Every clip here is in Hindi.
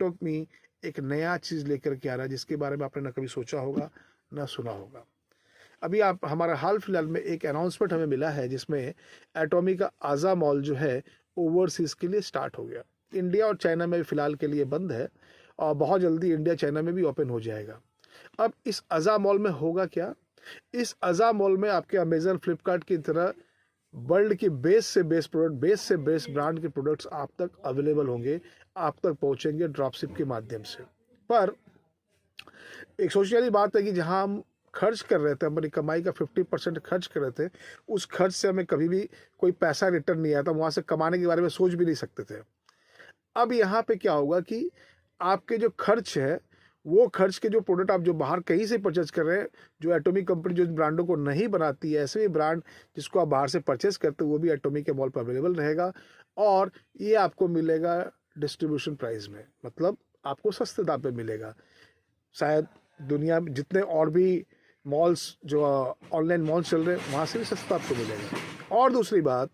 एटॉमी एक नया चीज़ लेकर के आ रहा है जिसके बारे में आपने ना कभी सोचा होगा ना सुना होगा। अभी आप हमारा हाल फिलहाल में एक अनाउंसमेंट हमें मिला है जिसमें एटॉमी का आज़ा मॉल जो है ओवरसीज़ के लिए स्टार्ट हो गया। इंडिया और चाइना में फ़िलहाल के लिए बंद है और बहुत जल्दी इंडिया चाइना में भी ओपन हो जाएगा। अब इस अज़ा मॉल में होगा क्या? इस अज़ा मॉल में आपके अमेज़न, फ्लिपकार्ट की तरह वर्ल्ड की बेस से बेस प्रोडक्ट, बेस से बेस ब्रांड के प्रोडक्ट्स आप तक अवेलेबल होंगे, आप तक पहुंचेंगे ड्रॉपशिप के माध्यम से। पर एक सोचने वाली बात है कि जहां हम खर्च कर रहे थे, अपनी कमाई का 50% खर्च कर रहे थे, उस खर्च से हमें कभी भी कोई पैसा रिटर्न नहीं आया था, वहाँ से कमाने के बारे में सोच भी नहीं सकते थे। अब यहाँ पे क्या होगा कि आपके जो खर्च है, वो खर्च के जो प्रोडक्ट आप जो बाहर कहीं से परचेज कर रहे हैं, जो एटॉमी कंपनी जो ब्रांडों को नहीं बनाती है, ऐसे भी ब्रांड जिसको आप बाहर से परचेज करते हैं वो भी एटॉमी के मॉल पर अवेलेबल रहेगा और ये आपको मिलेगा डिस्ट्रीब्यूशन प्राइस में, मतलब आपको सस्ते दाम पे मिलेगा। शायद दुनिया में जितने और भी मॉल्स जो ऑनलाइन मॉल्स चल रहे हैं वहाँ से भी सस्ता आपको मिलेगा। और दूसरी बात,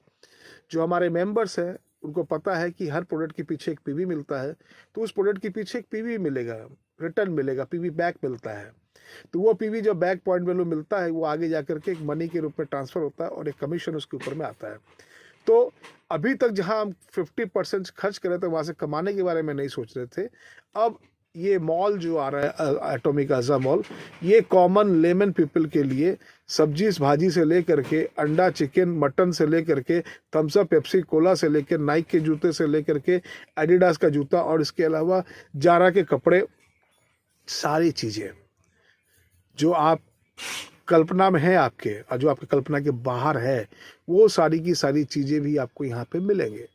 जो हमारे मेंबर्स हैं उनको पता है कि हर प्रोडक्ट के पीछे एक पीवी मिलता है, तो उस प्रोडक्ट के पीछे एक पीवी मिलेगा, रिटर्न मिलेगा, पीवी बैक मिलता है। तो वो पीवी जो बैक पॉइंट वैल्यू मिलता है वो आगे जाकर के एक मनी के रूप में ट्रांसफ़र होता है और एक कमीशन उसके ऊपर में आता है। तो अभी तक जहां हम 50% खर्च कर रहे थे वहां से कमाने के बारे में नहीं सोच रहे थे, अब ये मॉल जो आ रहा है एटॉमी का अज़ा मॉल, ये कॉमन लेमन पीपल के लिए सब्जी भाजी से लेकर के अंडा, चिकन, मटन से लेकर के थम्स अप, पेप्सी, कोला से लेकर नाइक के जूते से लेकर के एडिडास का जूता और इसके अलावा जारा के कपड़े, सारी चीज़ें जो आप कल्पना में है आपके और जो आपकी कल्पना के बाहर है, वो सारी की सारी चीज़ें भी आपको यहाँ पे मिलेंगे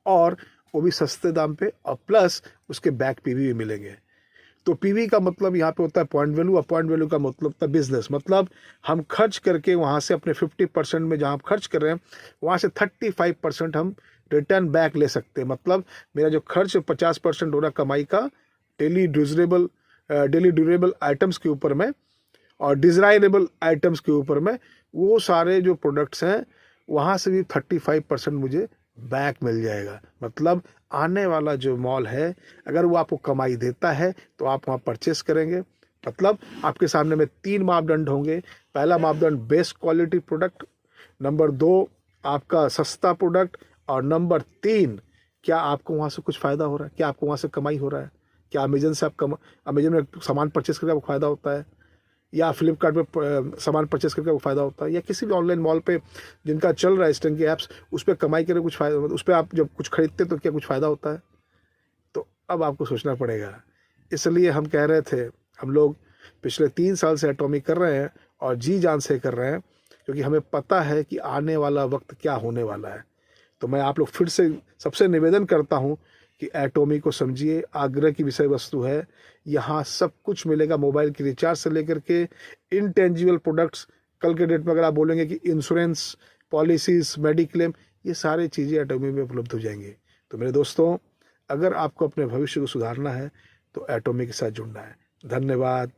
और वो भी सस्ते दाम पे, और प्लस उसके बैक पीवी भी मिलेंगे। तो पीवी का मतलब यहाँ पे होता है पॉइंट वैल्यू, और पॉइंट वैल्यू का मतलब होता है बिजनेस। मतलब हम खर्च करके वहाँ से अपने 50% में जहाँ हम खर्च कर रहे हैं वहाँ से 35% हम रिटर्न बैक ले सकते हैं। मतलब मेरा जो खर्च 50% हो रहा कमाई का डेली ड्यूरेबल आइटम्स के ऊपर में और डिज़ायरेबल आइटम्स के ऊपर में, वो सारे जो प्रोडक्ट्स हैं वहाँ से भी 35% मुझे बैक मिल जाएगा। मतलब आने वाला जो मॉल है अगर वो आपको कमाई देता है तो आप वहाँ परचेस करेंगे। मतलब आपके सामने में 3 मापदंड होंगे। पहला मापदंड बेस्ट क्वालिटी प्रोडक्ट, नंबर 2 आपका सस्ता प्रोडक्ट, और नंबर 3 क्या आपको वहाँ से कुछ फ़ायदा हो रहा है, क्या आपको वहाँ से कमाई हो रहा है, क्या अमेजन से आप अमेजन में सामान परचेस करके आपको फ़ायदा होता है, या फ्लिपकार्ट पे सामान परचेस करके वो फ़ायदा होता है, या किसी भी ऑनलाइन मॉल पे जिनका चल रहा है इस तरह के ऐप्स, उस पर कमाई करके कुछ फ़ायदा, उस पर आप जब कुछ खरीदते तो क्या कुछ फ़ायदा होता है। तो अब आपको सोचना पड़ेगा। इसलिए हम कह रहे थे, हम लोग पिछले 3 साल से एटॉमी कर रहे हैं और जी जान से कर रहे हैं, क्योंकि हमें पता है कि आने वाला वक्त क्या होने वाला है। तो मैं आप लोग फिर से सबसे निवेदन करता हूँ कि एटॉमी को समझिए, आग्रह की विषय वस्तु है। यहाँ सब कुछ मिलेगा, मोबाइल की रिचार्ज से लेकर के इनटेंजिबल प्रोडक्ट्स। कल के डेट में अगर आप बोलेंगे कि इंश्योरेंस पॉलिसीज़, मेडिक्लेम, ये सारी चीज़ें एटॉमी में उपलब्ध हो जाएंगी। तो मेरे दोस्तों, अगर आपको अपने भविष्य को सुधारना है तो एटॉमी के साथ जुड़ना है। धन्यवाद।